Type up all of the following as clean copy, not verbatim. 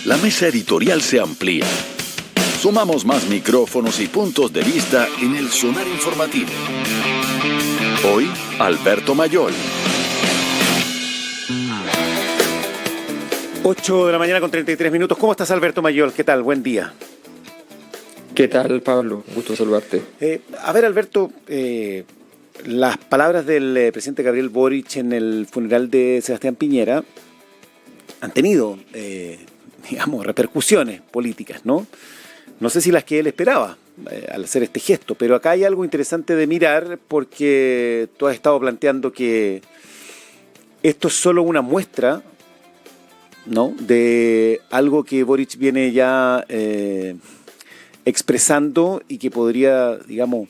la mesa editorial se amplía. Sumamos más micrófonos y puntos de vista en el sonar informativo. Hoy, Alberto Mayol. 8 de la mañana con 33 minutos. ¿Cómo estás, Alberto Mayol? ¿Qué tal? Buen día. ¿Qué tal, Pablo? Un gusto saludarte. A ver, Alberto, las palabras del presidente Gabriel Boric en el funeral de Sebastián Piñera han tenido, digamos, repercusiones políticas, ¿no? No sé si las que él esperaba al hacer este gesto, pero acá hay algo interesante de mirar porque tú has estado planteando que esto es solo una muestra, ¿no?, de algo que Boric viene ya expresando y que podría, digamos,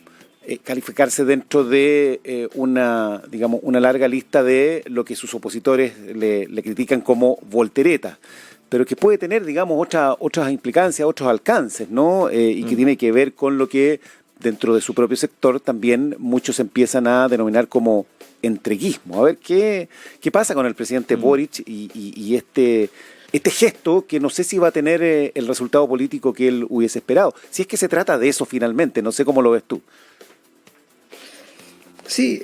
calificarse dentro de una larga lista de lo que sus opositores le critican como voltereta, pero que puede tener, digamos, otras implicancias, otros alcances, ¿no? Y que tiene que ver con lo que dentro de su propio sector también muchos empiezan a denominar como entreguismo. A ver, ¿qué pasa con el presidente Boric y este gesto que no sé si va a tener el resultado político que él hubiese esperado? Si es que se trata de eso finalmente, no sé cómo lo ves tú. Sí,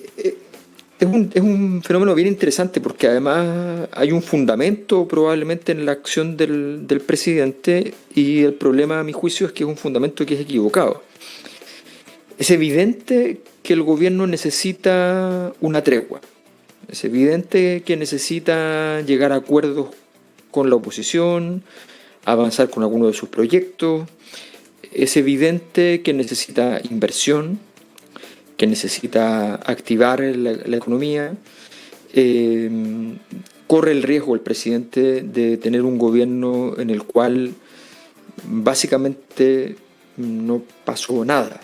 es un fenómeno bien interesante porque además hay un fundamento probablemente en la acción del presidente, y el problema a mi juicio es que es un fundamento que es equivocado. Es evidente que el gobierno necesita una tregua. Es evidente que necesita llegar a acuerdos con la oposición, avanzar con alguno de sus proyectos. Es evidente que necesita inversión, que necesita activar la economía. Corre el riesgo el presidente de tener un gobierno en el cual básicamente no pasó nada.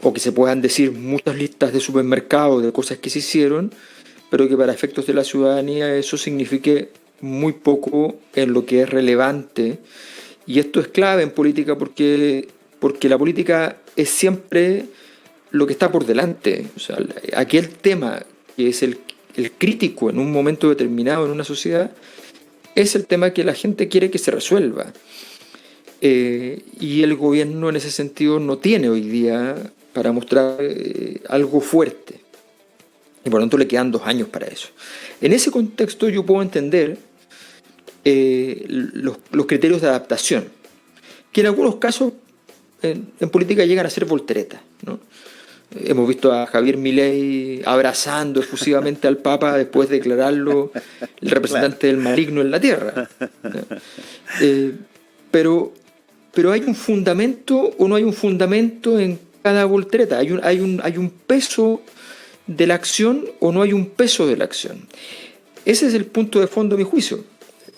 O que se puedan decir muchas listas de supermercados de cosas que se hicieron, pero que para efectos de la ciudadanía eso signifique muy poco en lo que es relevante. Y esto es clave en política porque la política es siempre lo que está por delante. O sea, aquel tema que es el crítico en un momento determinado en una sociedad es el tema que la gente quiere que se resuelva. Y el gobierno en ese sentido no tiene hoy día para mostrar algo fuerte. Y por lo tanto le quedan 2 años para eso. En ese contexto yo puedo entender los criterios de adaptación, que en algunos casos en política llegan a ser volteretas, ¿no? Hemos visto a Javier Milei abrazando efusivamente al Papa después de declararlo el representante del maligno en la tierra. Pero ¿hay un fundamento o no hay un fundamento en cada voltereta? ¿Hay un peso de la acción o no hay un peso de la acción? Ese es el punto de fondo de mi juicio.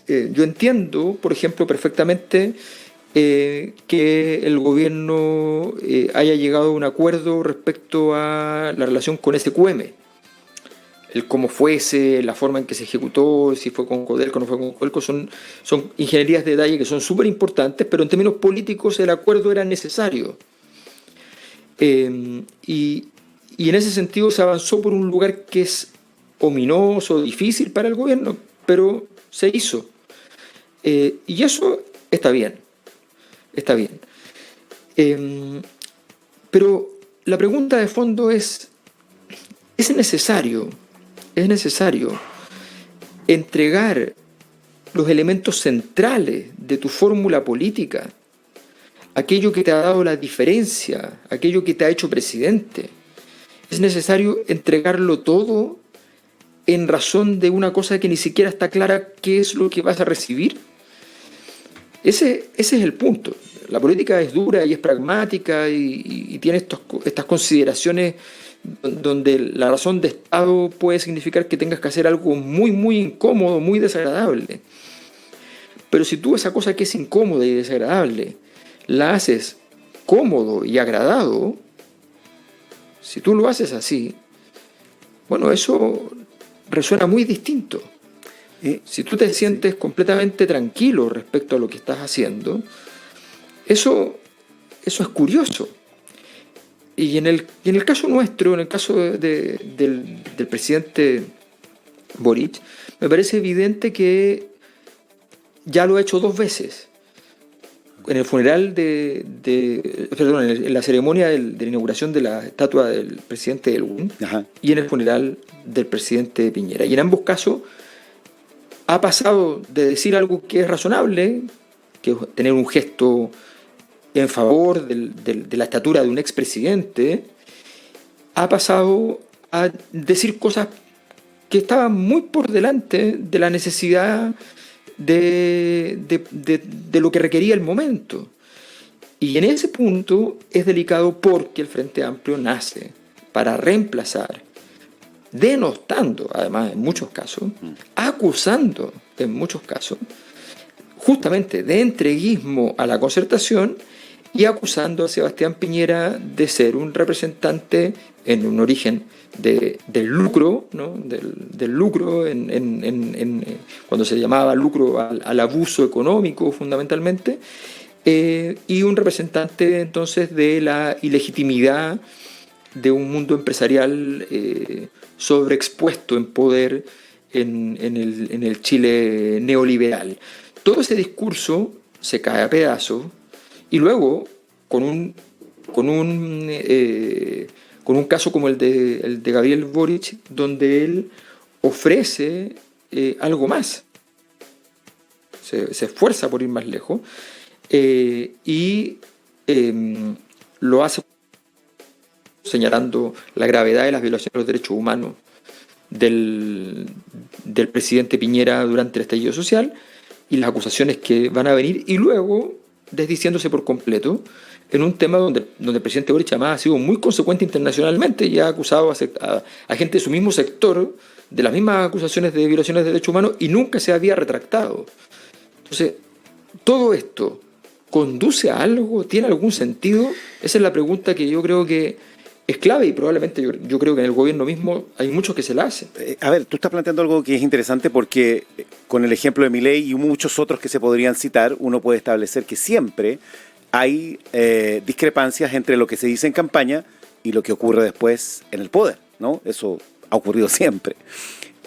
Yo entiendo, por ejemplo, perfectamente que el gobierno haya llegado a un acuerdo respecto a la relación con SQM, el cómo fuese, la forma en que se ejecutó, si fue con Codelco o no fue con Codelco, son ingenierías de detalle que son súper importantes, pero en términos políticos el acuerdo era necesario. Y en ese sentido se avanzó por un lugar que es ominoso, difícil para el gobierno, pero se hizo. Y eso está bien. Está bien. Pero la pregunta de fondo es necesario entregar los elementos centrales de tu fórmula política, aquello que te ha dado la diferencia, aquello que te ha hecho presidente? ¿Es necesario entregarlo todo en razón de una cosa que ni siquiera está clara qué es lo que vas a recibir? Ese es el punto. La política es dura y es pragmática y tiene estas consideraciones donde la razón de Estado puede significar que tengas que hacer algo muy, muy incómodo, muy desagradable. Pero si tú esa cosa que es incómoda y desagradable la haces cómodo y agradado, si tú lo haces así, bueno, eso resuena muy distinto. Si tú te sientes completamente tranquilo respecto a lo que estás haciendo, eso es curioso. Y en el caso nuestro, en el caso del presidente Boric, me parece evidente que ya lo ha hecho 2 veces. En el funeral perdón, en la ceremonia de la inauguración de la estatua del presidente Elwin. Ajá. Y en el funeral del presidente Piñera. Y en ambos casos ha pasado de decir algo que es razonable, que es tener un gesto en favor de la estatura de un expresidente, ha pasado a decir cosas que estaban muy por delante de la necesidad de lo que requería el momento. Y en ese punto es delicado porque el Frente Amplio nace para reemplazar, denostando además en muchos casos, acusando en muchos casos, justamente de entreguismo a la concertación y acusando a Sebastián Piñera de ser un representante en un origen del lucro, ¿no? del lucro, cuando se llamaba lucro al abuso económico fundamentalmente, y un representante entonces de la ilegitimidad de un mundo empresarial sobreexpuesto en poder en el Chile neoliberal. Todo ese discurso se cae a pedazos y luego con un caso como el de Gabriel Boric, donde él ofrece algo más, se esfuerza por ir más lejos y lo hace señalando la gravedad de las violaciones de los derechos humanos del presidente Piñera durante el estallido social y las acusaciones que van a venir, y luego desdiciéndose por completo en un tema donde el presidente Boric además ha sido muy consecuente internacionalmente y ha acusado a gente de su mismo sector de las mismas acusaciones de violaciones de derechos humanos y nunca se había retractado. Entonces, ¿todo esto conduce a algo? ¿Tiene algún sentido? Esa es la pregunta que yo creo que es clave y probablemente yo creo que en el gobierno mismo hay muchos que se la hacen. A ver, tú estás planteando algo que es interesante porque con el ejemplo de Milei y muchos otros que se podrían citar, uno puede establecer que siempre hay discrepancias entre lo que se dice en campaña y lo que ocurre después en el poder, ¿no? Eso ha ocurrido siempre.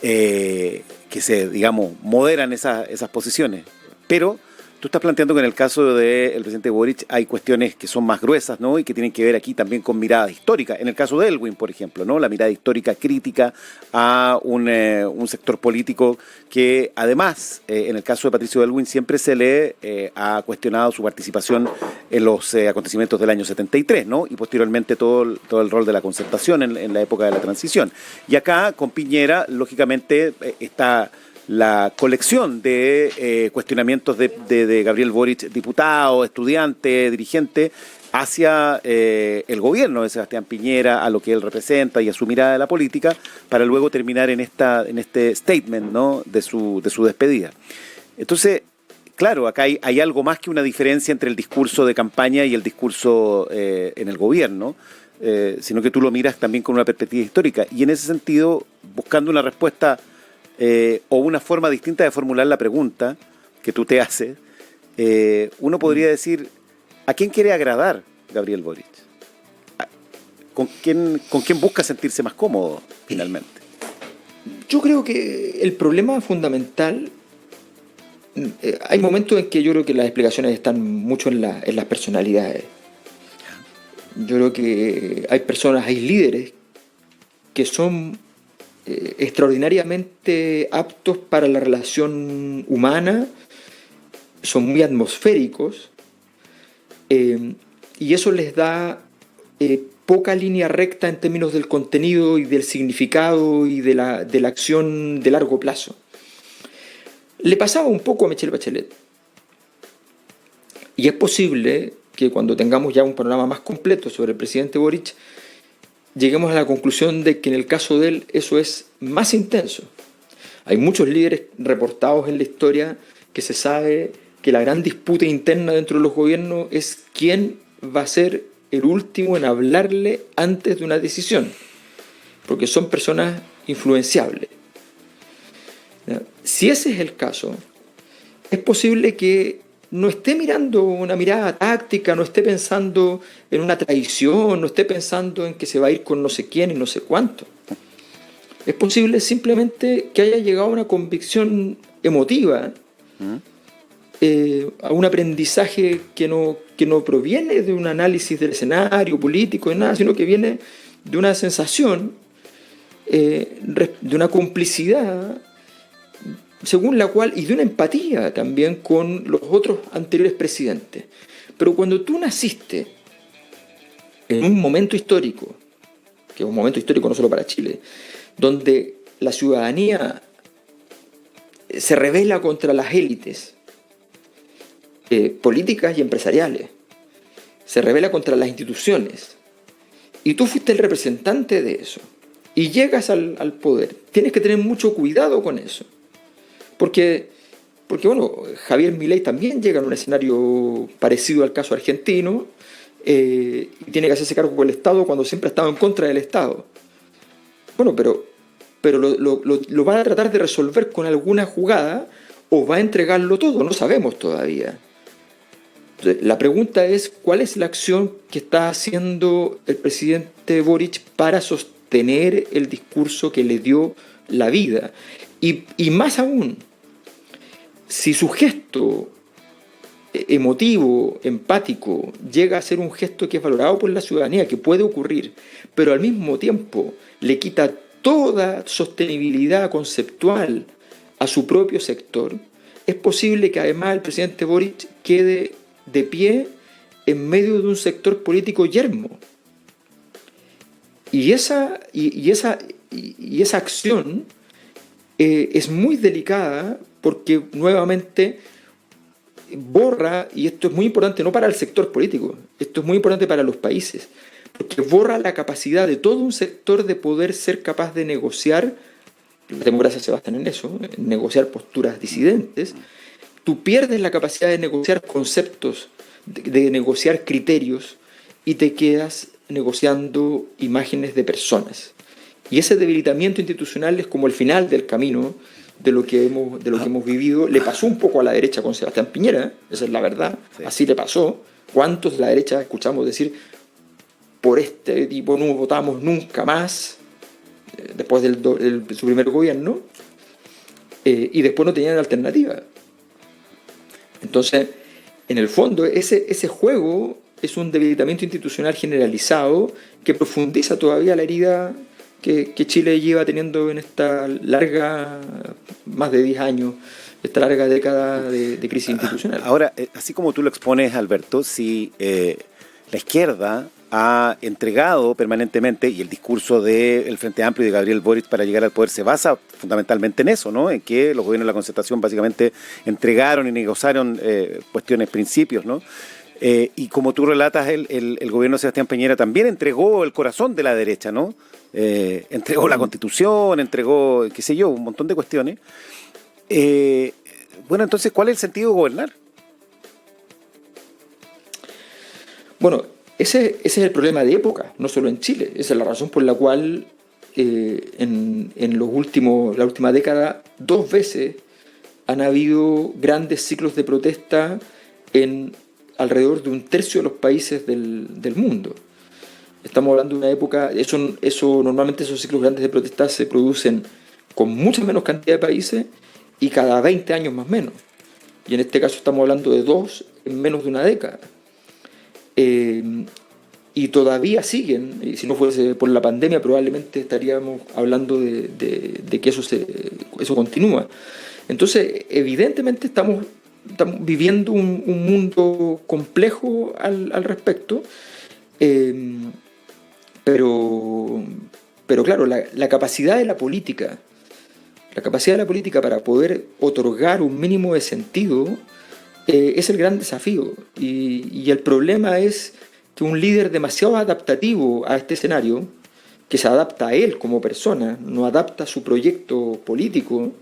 Que se, digamos, moderan esas posiciones. Pero tú estás planteando que en el caso del presidente Boric hay cuestiones que son más gruesas, ¿no? Y que tienen que ver aquí también con mirada histórica. En el caso de Elwin, por ejemplo, ¿no? La mirada histórica crítica a un sector político que además, en el caso de Patricio Elwin, siempre se le ha cuestionado su participación en los acontecimientos del año 73, ¿no? Y posteriormente todo el rol de la concertación en la época de la transición. Y acá, con Piñera, lógicamente, está la colección de cuestionamientos de Gabriel Boric, diputado, estudiante, dirigente, hacia el gobierno de Sebastián Piñera, a lo que él representa y a su mirada de la política, para luego terminar en este statement, ¿no? de su despedida. Entonces, claro, acá hay algo más que una diferencia entre el discurso de campaña y el discurso en el gobierno, sino que tú lo miras también con una perspectiva histórica. Y en ese sentido, buscando una respuesta o una forma distinta de formular la pregunta que tú te haces, uno podría decir, ¿a quién quiere agradar Gabriel Boric? ¿Con quién busca sentirse más cómodo finalmente? Yo creo que el problema fundamental, hay momentos en que yo creo que las explicaciones están mucho en las personalidades. Yo creo que hay personas, hay líderes que son extraordinariamente aptos para la relación humana, son muy atmosféricos, y eso les da poca línea recta en términos del contenido y del significado y de la acción de largo plazo. Le pasaba un poco a Michelle Bachelet, y es posible que cuando tengamos ya un panorama más completo sobre el presidente Boric, lleguemos a la conclusión de que en el caso de él eso es más intenso. Hay muchos líderes reportados en la historia que se sabe que la gran disputa interna dentro de los gobiernos es quién va a ser el último en hablarle antes de una decisión, porque son personas influenciables. Si ese es el caso, es posible que no esté mirando una mirada táctica, no esté pensando en una traición, no esté pensando en que se va a ir con no sé quién y no sé cuánto. Es posible simplemente que haya llegado a una convicción emotiva, a un aprendizaje que no proviene de un análisis del escenario político, de nada, sino que viene de una sensación, de una complicidad, según la cual, y de una empatía también con los otros anteriores presidentes. Pero cuando tú naciste en un momento histórico, que es un momento histórico no solo para Chile, donde la ciudadanía se rebela contra las élites políticas y empresariales, se rebela contra las instituciones, y tú fuiste el representante de eso, y llegas al poder, tienes que tener mucho cuidado con eso. Porque bueno, Javier Milei también llega en un escenario parecido al caso argentino, y tiene que hacerse cargo con el Estado cuando siempre ha estado en contra del Estado. Bueno, pero lo van a tratar de resolver con alguna jugada o va a entregarlo todo, no sabemos todavía. Entonces, la pregunta es, ¿cuál es la acción que está haciendo el presidente Boric para sostener el discurso que le dio la vida? Y más aún, si su gesto emotivo, empático, llega a ser un gesto que es valorado por la ciudadanía, que puede ocurrir, pero al mismo tiempo le quita toda sostenibilidad conceptual a su propio sector, es posible que además el presidente Boric quede de pie en medio de un sector político yermo. Y esa acción es muy delicada porque nuevamente borra, y esto es muy importante no para el sector político, esto es muy importante para los países, porque borra la capacidad de todo un sector de poder ser capaz de negociar. Las democracias se basan en eso, en negociar posturas disidentes. Tú pierdes la capacidad de negociar conceptos, de negociar criterios, y te quedas negociando imágenes de personas. Y ese debilitamiento institucional es como el final del camino de lo que hemos vivido. Le pasó un poco a la derecha con Sebastián Piñera, esa es la verdad, sí. Así le pasó. ¿Cuántos de la derecha escuchamos decir, por este tipo no votamos nunca más, después de su primer gobierno, y después no tenían alternativa? Entonces, en el fondo, ese juego es un debilitamiento institucional generalizado que profundiza todavía la herida que Chile lleva teniendo en esta larga, más de 10 años, esta larga década de crisis institucional. Ahora, así como tú lo expones, Alberto, si la izquierda ha entregado permanentemente, y el discurso del Frente Amplio y de Gabriel Boric para llegar al poder se basa fundamentalmente en eso, ¿no? En que los gobiernos de la concertación básicamente entregaron y negociaron cuestiones, principios, ¿no? Y como tú relatas, el gobierno de Sebastián Piñera también entregó el corazón de la derecha, ¿no? Entregó la Constitución, entregó, qué sé yo, un montón de cuestiones. Bueno, entonces, ¿cuál es el sentido de gobernar? Bueno, ese es el problema de época, no solo en Chile. Esa es la razón por la cual en la última década 2 veces han habido grandes ciclos de protesta en alrededor de 1/3 de los países del mundo. Estamos hablando de una época, normalmente esos ciclos grandes de protesta se producen con mucha menos cantidad de países y cada 20 años más o menos. Y en este caso estamos hablando de 2 en menos de una década. Y todavía siguen, y si no fuese por la pandemia probablemente estaríamos hablando de que eso continúa. Entonces, evidentemente estamos viviendo un mundo complejo al respecto, pero claro, la capacidad de la política para poder otorgar un mínimo de sentido es el gran desafío, y el problema es que un líder demasiado adaptativo a este escenario, que se adapta a él como persona, no adapta a su proyecto político,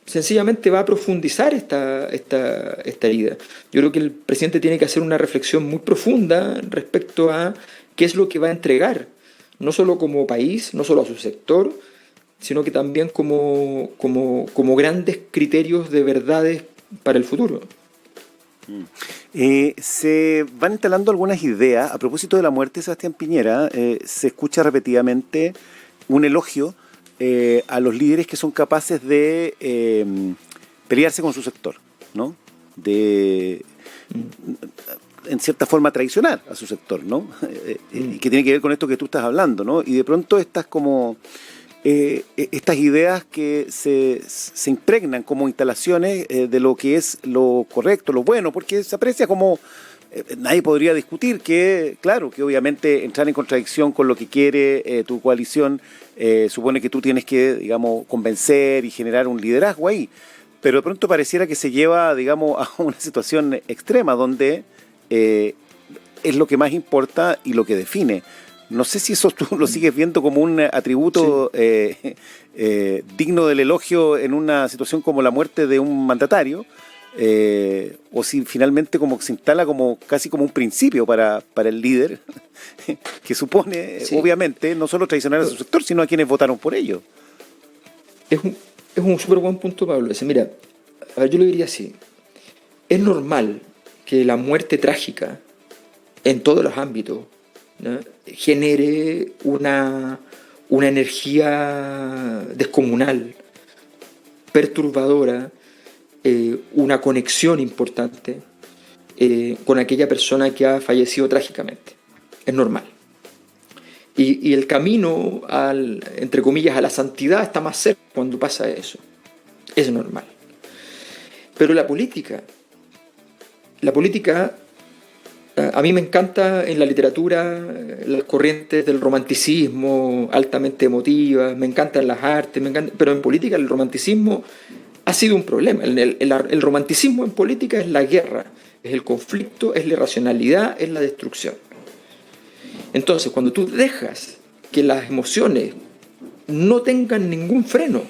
sencillamente va a profundizar esta herida. Yo creo que el presidente tiene que hacer una reflexión muy profunda respecto a qué es lo que va a entregar, no solo como país, no solo a su sector, sino que también como grandes criterios de verdades para el futuro. Se van instalando algunas ideas a propósito de la muerte de Sebastián Piñera. Se escucha repetidamente un elogio a los líderes que son capaces de pelearse con su sector, ¿no? De, en cierta forma, traicionar a su sector, ¿no? Y que tiene que ver con esto que tú estás hablando, ¿no? Y de pronto estas ideas que se impregnan como instalaciones de lo que es lo correcto, lo bueno, porque se aprecia como... nadie podría discutir que, claro, que obviamente entrar en contradicción con lo que quiere tu coalición supone que tú tienes que, digamos, convencer y generar un liderazgo ahí. Pero de pronto pareciera que se lleva, digamos, a una situación extrema donde es lo que más importa y lo que define. No sé si eso tú lo sigues viendo como un atributo digno del elogio en una situación como la muerte de un mandatario, o si finalmente como se instala como casi como un principio para el líder, que supone, obviamente, no solo traicionar a su sector, sino a quienes votaron por ello. Es un súper buen punto, Pablo. Mira, a ver, yo lo diría así. Es normal que la muerte trágica, en todos los ámbitos, ¿no?, genere una energía descomunal, perturbadora, una conexión importante con aquella persona que ha fallecido trágicamente. Es normal. Y el camino, entre comillas, a la santidad está más cerca cuando pasa eso. Es normal. Pero la política, a mí me encanta en la literatura las corrientes del romanticismo altamente emotivas, me encantan las artes, pero en política el romanticismo ha sido un problema. El romanticismo en política es la guerra, es el conflicto, es la irracionalidad, es la destrucción. Entonces, cuando tú dejas que las emociones no tengan ningún freno,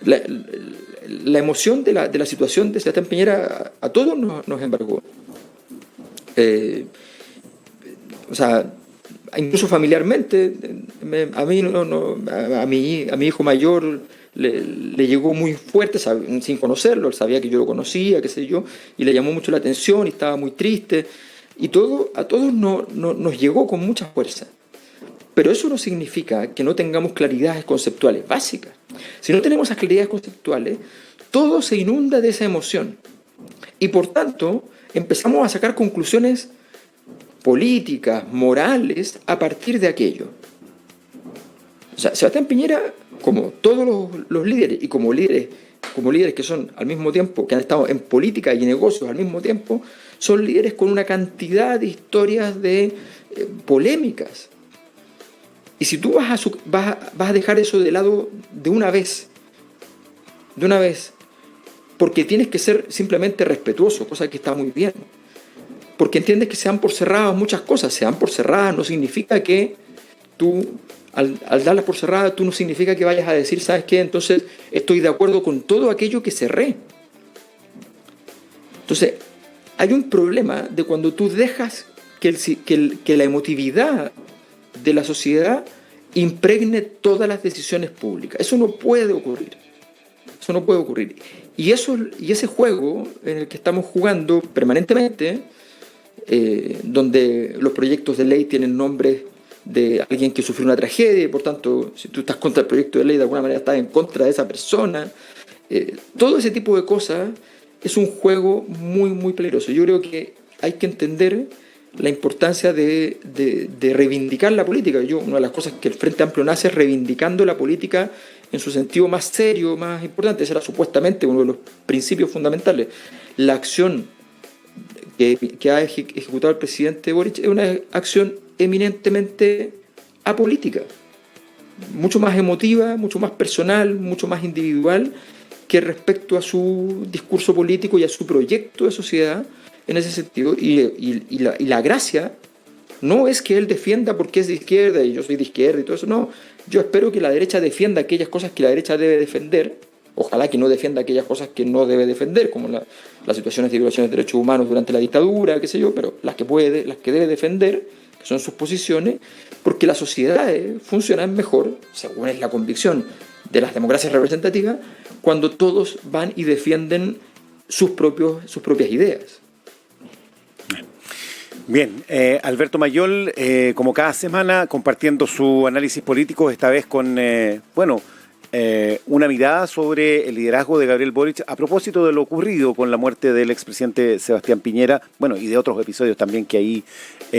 la emoción de la situación de Sebastián Piñera a todos nos embargó. O sea, incluso familiarmente, a mi hijo mayor le llegó muy fuerte, sin conocerlo. Él sabía que yo lo conocía, qué sé yo, y le llamó mucho la atención y estaba muy triste. Y a todos nos llegó con mucha fuerza. Pero eso no significa que no tengamos claridades conceptuales básicas. Si no tenemos esas claridades conceptuales, todo se inunda de esa emoción. Y por tanto, empezamos a sacar conclusiones políticas, morales, a partir de aquello. O sea, Sebastián Piñera, como todos los líderes, y como líderes que son al mismo tiempo, que han estado en política y negocios al mismo tiempo, son líderes con una cantidad de historias polémicas. Y si tú vas a dejar eso de lado de una vez, porque tienes que ser simplemente respetuoso, cosa que está muy bien, porque entiendes que se dan por cerradas muchas cosas. Se dan por cerradas no significa que tú, al darlas por cerradas, tú no significa que vayas a decir, ¿sabes qué? Entonces estoy de acuerdo con todo aquello que cerré. Entonces, hay un problema de cuando tú dejas que la emotividad de la sociedad impregne todas las decisiones públicas. Eso no puede ocurrir. Y ese juego en el que estamos jugando permanentemente, donde los proyectos de ley tienen nombres de alguien que sufrió una tragedia, y por tanto, si tú estás contra el proyecto de ley, de alguna manera estás en contra de esa persona. Todo ese tipo de cosas es un juego muy, muy peligroso. Yo creo que hay que entender la importancia de reivindicar la política. Una de las cosas que el Frente Amplio nace es reivindicando la política en su sentido más serio, más importante. Ese era supuestamente uno de los principios fundamentales. La acción que ha ejecutado el presidente Boric es una acción eminentemente apolítica, mucho más emotiva, mucho más personal, mucho más individual que respecto a su discurso político y a su proyecto de sociedad en ese sentido. Y la gracia no es que él defienda porque es de izquierda y yo soy de izquierda y todo eso, no. Yo espero que la derecha defienda aquellas cosas que la derecha debe defender. Ojalá que no defienda aquellas cosas que no debe defender, como las situaciones de violaciones de derechos humanos durante la dictadura, qué sé yo, pero las que debe defender, que son sus posiciones, porque las sociedades funcionan mejor, según es la convicción de las democracias representativas, cuando todos van y defienden sus propias ideas. Bien, Alberto Mayol, como cada semana, compartiendo su análisis político, esta vez con, una mirada sobre el liderazgo de Gabriel Boric a propósito de lo ocurrido con la muerte del expresidente Sebastián Piñera, bueno, y de otros episodios también que ahí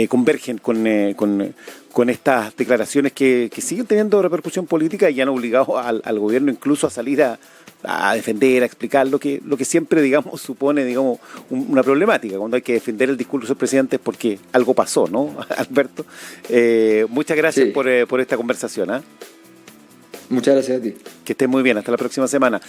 convergen con estas declaraciones que siguen teniendo repercusión política y han obligado al gobierno incluso a salir a defender, a explicar lo que siempre, digamos, supone, digamos, una problemática. Cuando hay que defender el discurso del presidente es porque algo pasó, ¿no, Alberto? Muchas gracias por esta conversación. Muchas gracias a ti. Que estés muy bien. Hasta la próxima semana.